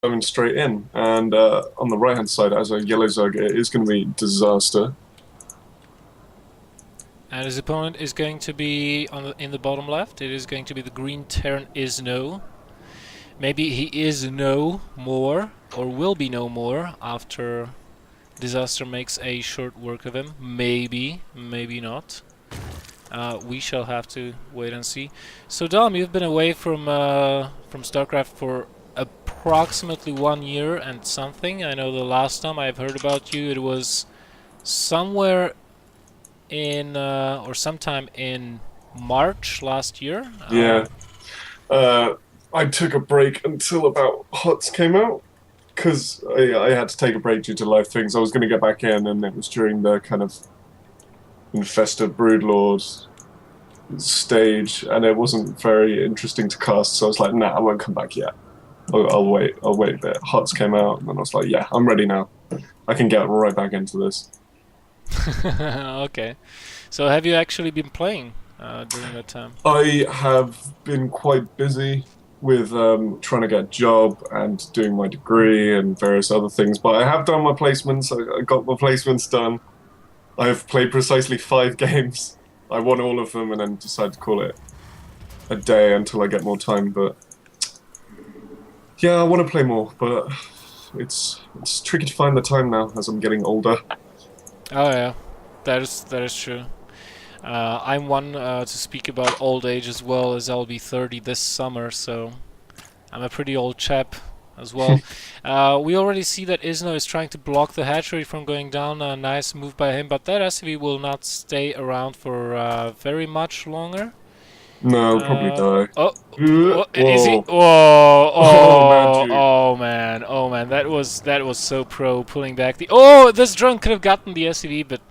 going straight in, and on the right hand side, as a yellow Zerg, it is going to be disaster. And his opponent is going to be in the bottom left. It is going to be the green Terran is no. Maybe he is no more, or will be no more after Disaster makes a short work of him. Maybe, maybe not. We shall have to wait and see. So Dom, you've been away from StarCraft for approximately 1 year and something. I know the last time I've heard about you, it was somewhere in or sometime in March last year. Yeah, uh, I took a break until about HOTS came out because I had to take a break due to life things. I was going to get back in, and it was during the kind of Infested Broodlord stage, and it wasn't very interesting to cast. So I was like, nah, I won't come back yet. I'll wait. I'll wait a bit. HOTS came out, and then I was like, yeah, I'm ready now. I can get right back into this. Okay. So have you actually been playing during that time? I have been quite busy with trying to get a job and doing my degree and various other things, but I have done my placements. I got my placements done. I have played precisely 5 games. I won all of them and then decided to call it a day until I get more time. But yeah, I want to play more, but it's tricky to find the time now as I'm getting older. Oh yeah, that is true. I'm one to speak about old age as well, as I'll be 30 this summer, so I'm a pretty old chap as well. We already see that Isno is trying to block the hatchery from going down. A nice move by him, but that SCV will not stay around for very much longer. No, I'll probably die. Oh, is he? Whoa. Whoa! Oh man, Oh, dude. oh man! Oh man! That was so pro pulling back the. Oh, this drone could have gotten the SCV, but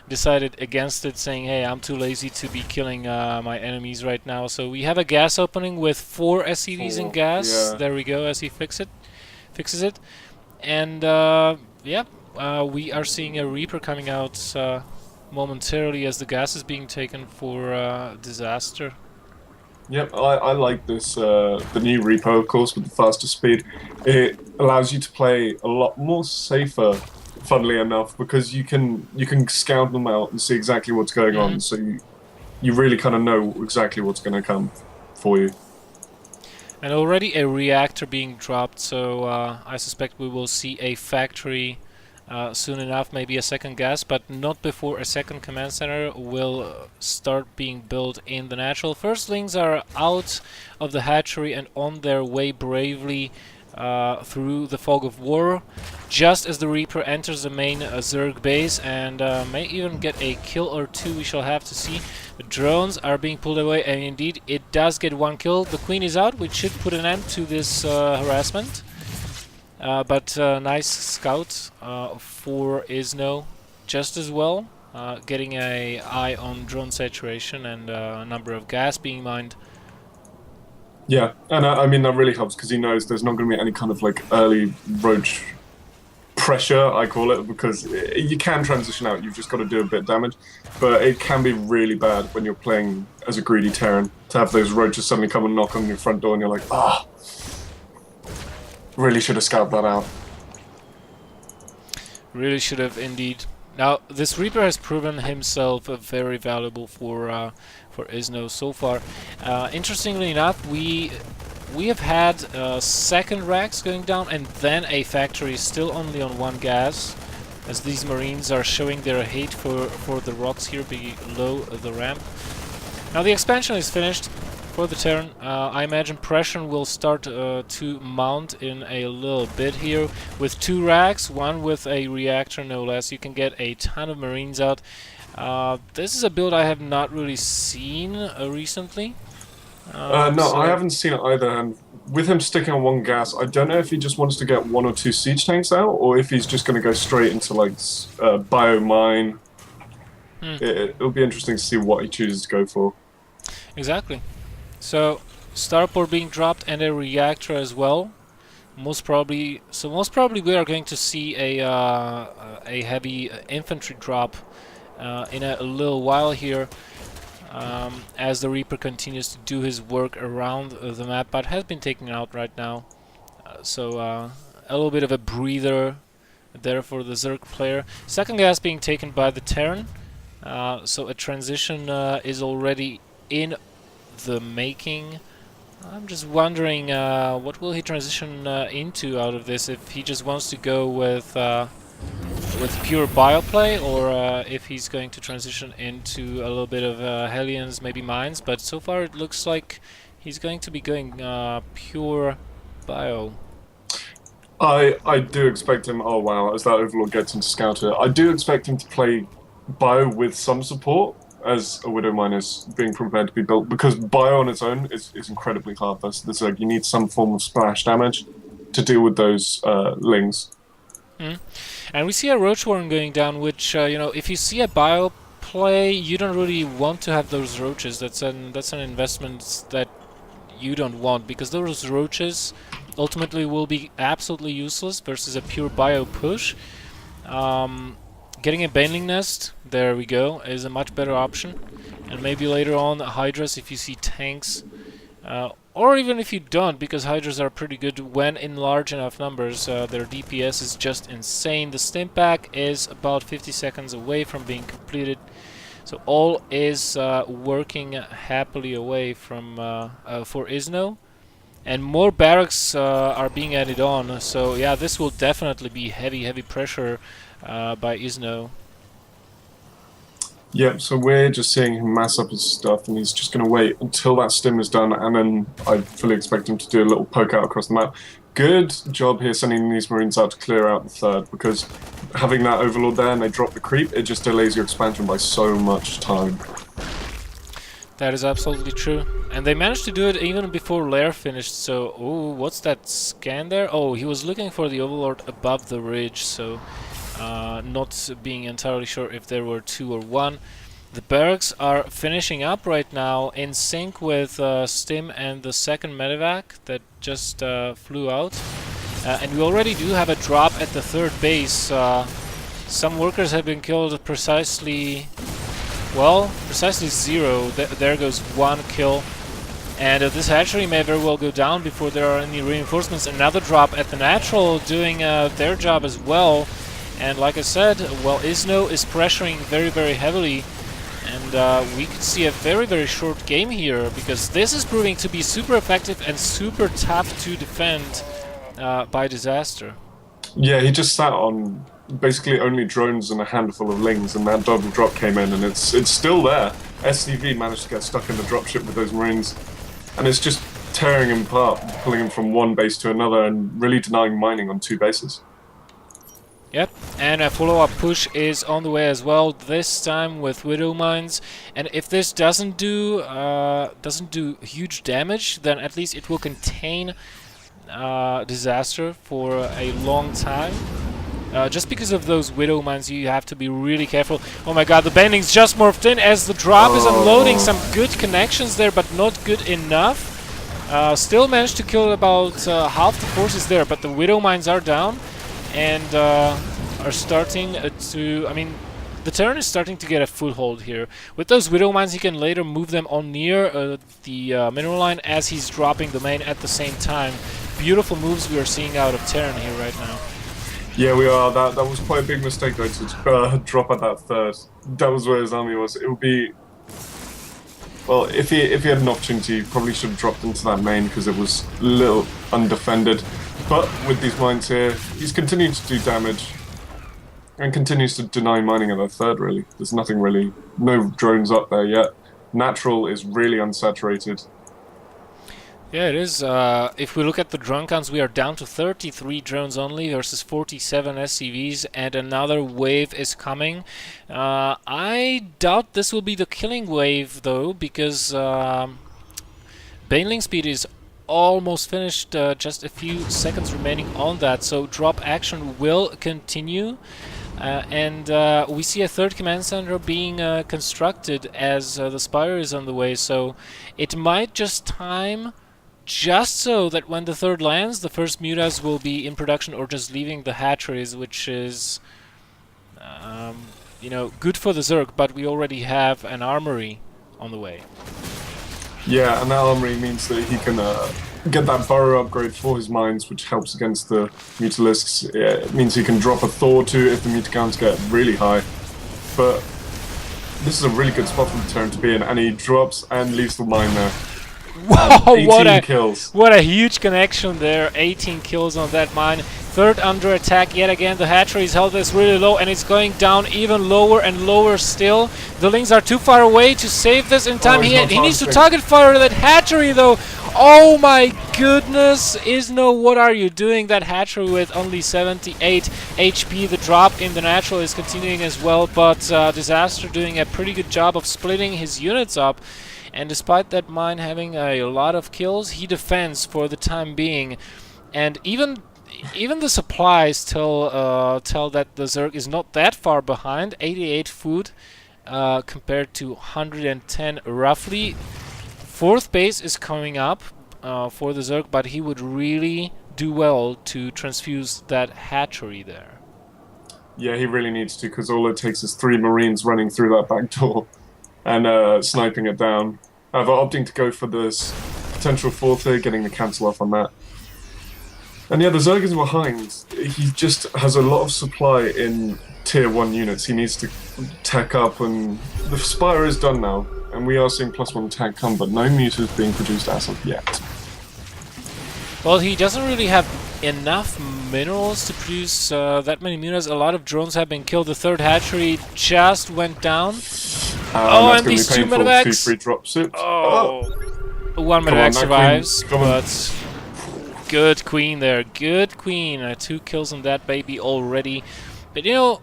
decided against it, saying, "Hey, I'm too lazy to be killing my enemies right now." So we have a gas opening with 4 SCVs in 4. gas. Yeah. There we go, as he fixes it, and yeah, we are seeing a Reaper coming out momentarily as the gas is being taken for disaster. Yep, I like this. The new repo, of course, with the faster speed, it allows you to play a lot more safer. Funnily enough, because you can scout them out and see exactly what's going hmm on, so you really kind of know exactly what's going to come for you. And already a reactor being dropped, so I suspect we will see a factory soon enough, maybe a second gas, but not before a second command center will start being built in the natural. Firstlings are out of the hatchery and on their way bravely through the fog of war, just as the Reaper enters the main Zerg base and may even get a kill or two. We shall have to see. The drones are being pulled away, and indeed it does get one kill. The Queen is out, which should put an end to this harassment. But nice scout for Isno just as well, getting a eye on drone saturation and a number of gas being mined. Yeah, and I mean that really helps because he knows there's not going to be any kind of like early roach pressure, I call it, because you can transition out. You've just got to do a bit of damage, but it can be really bad when you're playing as a greedy Terran to have those roaches suddenly come and knock on your front door, and you're like, ah, really should have scouted that out. Really should have indeed. Now this Reaper has proven himself very valuable for Isno so far. Interestingly enough, we have had second racks going down and then a factory still only on one gas, as these Marines are showing their hate for the rocks here below the ramp. Now the expansion is finished for the Terran. I imagine pressure will start to mount in a little bit here with 2 racks, one with a reactor no less. You can get a ton of Marines out. This is a build I have not really seen recently. No, I haven't seen it either. And with him sticking on one gas, I don't know if he just wants to get 1 or 2 siege tanks out, or if he's just going to go straight into like biomine. Hmm, It'll be interesting to see what he chooses to go for. exactly. So starport being dropped and a reactor as well. Most probably we are going to see a heavy infantry drop in a little while here, as the Reaper continues to do his work around the map, but has been taken out right now. So a little bit of a breather there for the Zerg player. Second gas being taken by the Terran. So a transition is already in the making. I'm just wondering what will he transition into out of this, if he just wants to go with pure bioplay, or if he's going to transition into a little bit of Hellions, maybe Mines, but so far it looks like he's going to be going pure bio. I do expect him. Oh wow, as that Overlord gets into Scouter, I do expect him to play Bio with some support as a Widow Mine is being prepared to be built, because Bio on its own is incredibly hard versus the Zerg. You need some form of splash damage to deal with those Lings. Mm. And we see a Roach Warren going down, which you know, if you see a bio play, you don't really want to have those roaches. That's an investment that you don't want, because those roaches ultimately will be absolutely useless versus a pure bio push. Getting a Baneling Nest, there we go, is a much better option. And maybe later on Hydras if you see tanks. Or even if you don't, because Hydras are pretty good when in large enough numbers. Their DPS is just insane. The stim pack is about 50 seconds away from being completed. So all is working happily away from for Isno. And more barracks are being added on. So yeah, this will definitely be heavy pressure by Isno. Yep, so we're just seeing him mass up his stuff, and he's just going to wait until that stim is done, and then I fully expect him to do a little poke out across the map. Good job here sending these Marines out to clear out the third, because having that Overlord there and they drop the creep, it just delays your expansion by so much time. That is absolutely true. And they managed to do it even before Lair finished, so... Oh, what's that scan there? Oh, he was looking for the Overlord above the ridge, so... not being entirely sure if there were two or one. The barracks are finishing up right now in sync with Stim and the second medevac that just flew out. And we already do have a drop at the third base. Some workers have been killed precisely... Well, precisely 0. There goes 1 kill. And this hatchery may very well go down before there are any reinforcements. Another drop at the natural doing their job as well. And like I said, well, Isno is pressuring very heavily. And we could see a very short game here, because this is proving to be super effective and super tough to defend by Disaster. Yeah, he just sat on basically only drones and a handful of Lings, and that double drop came in, and it's still there. SCV managed to get stuck in the dropship with those Marines, and it's just tearing him apart, pulling him from one base to another, and really denying mining on 2 bases. Yep, and a follow-up push is on the way as well, this time with Widow Mines. And if this doesn't do huge damage, then at least it will contain Disaster for a long time. Just because of those Widow Mines, you have to be really careful. Oh my god, the Banelings just morphed in as the drop is unloading. Some good connections there, but not good enough. Still managed to kill about half the forces there, but the Widow Mines are down. And are starting to... I mean, the Terran is starting to get a foothold here. With those Widow Mines, he can later move them on near the mineral line as he's dropping the main at the same time. Beautiful moves we are seeing out of Terran here right now. Yeah, we are. That was quite a big mistake, though, to drop at that third. That was where his army was. It would be... Well, if he had an opportunity, he probably should have dropped into that main, because it was a little undefended. But with these mines here, he's continued to do damage and continues to deny mining at that third, really. There's nothing really, no drones up there yet. Natural is really unsaturated. Yeah, it is. If we look at the drone counts, we are down to 33 drones only versus 47 SCVs, and another wave is coming. I doubt this will be the killing wave, though, because Baneling speed is almost finished, just a few seconds remaining on that, so drop action will continue. And we see a third command center being constructed as the Spire is on the way, so it might just time just so that when the third lands, the first mutas will be in production or just leaving the hatcheries, which is, you know, good for the Zerg, but we already have an armory on the way. Yeah, and that armory means that he can get that burrow upgrade for his mines, which helps against the Mutalisks. It means he can drop a Thor or two if the Mutacounts get really high. But this is a really good spot for the Terran to be in, and he drops and leaves the mine there. Wow, 18 kills. What a huge connection there. 18 kills on that mine. Third under attack yet again. The hatchery's health is really low, and it's going down even lower and lower still. The Lings are too far away to save this in time. He needs to target fire that hatchery though. Oh my goodness, Isno, what are you doing? That hatchery with only 78 HP. The drop in the natural is continuing as well, but Disaster doing a pretty good job of splitting his units up. And despite that mine having a lot of kills, he defends for the time being. And even the supplies tell that the Zerg is not that far behind. 88 food compared to 110 roughly. Fourth base is coming up for the Zerg, but he would really do well to transfuse that hatchery there. Yeah, he really needs to, because all it takes is 3 Marines running through that back door and sniping it down. However, opting to go for this potential 4th here, getting the cancel off on that. And yeah, the Zerg is behind. He just has a lot of supply in tier 1 units. He needs to tech up, and the Spire is done now. And we are seeing +1 tech come, but no mutas being produced as of yet. Well, he doesn't really have enough minerals to produce that many mutas. A lot of drones have been killed. The 3rd hatchery just went down. Oh, and these 2 medevacs. 2 free drops. Oh. 1 medevac survives, but good queen there. Good queen. 2 kills on that baby already. But you know,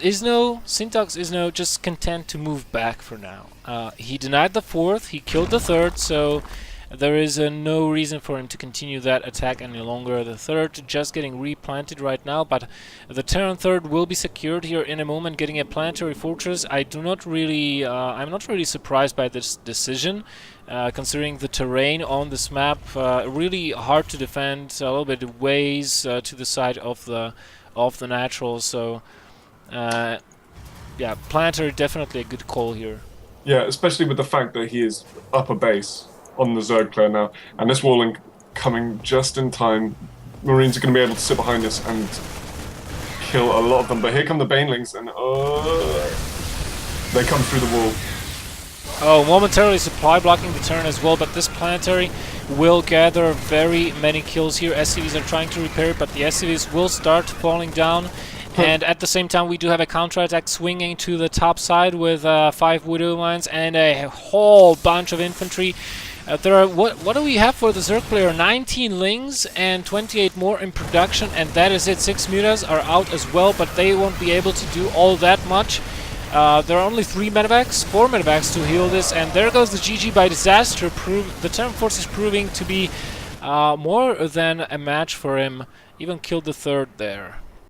Sintox Isno just content to move back for now. He denied the 4th, he killed the 3rd, so there is no reason for him to continue that attack any longer. The 3rd just getting replanted right now, but the Terran 3rd will be secured here in a moment, getting a planetary fortress. I'm not really surprised by this decision, considering the terrain on this map. Really hard to defend, a little bit ways to the side of the natural, so yeah, planetary definitely a good call here. Yeah, especially with the fact that he is up a base on the Zerg player now, and this walling coming just in time. Marines are going to be able to sit behind this and kill a lot of them, but here come the Banelings, and they come through the wall. Oh, momentarily supply blocking the turn as well, but this planetary will gather very many kills here. SCVs are trying to repair it, but the SCVs will start falling down. And at the same time, we do have a counterattack swinging to the top side with 5 Widow Mines and a whole bunch of infantry. There are what do we have for the Zerg player? 19 Lings and 28 more in production, and that is it. 6 Mutas are out as well, but they won't be able to do all that much. There are only 3 medevacs, 4 medevacs to heal this, and there goes the GG by Disaster. The Terran Force is proving to be more than a match for him. Even killed the 3rd there.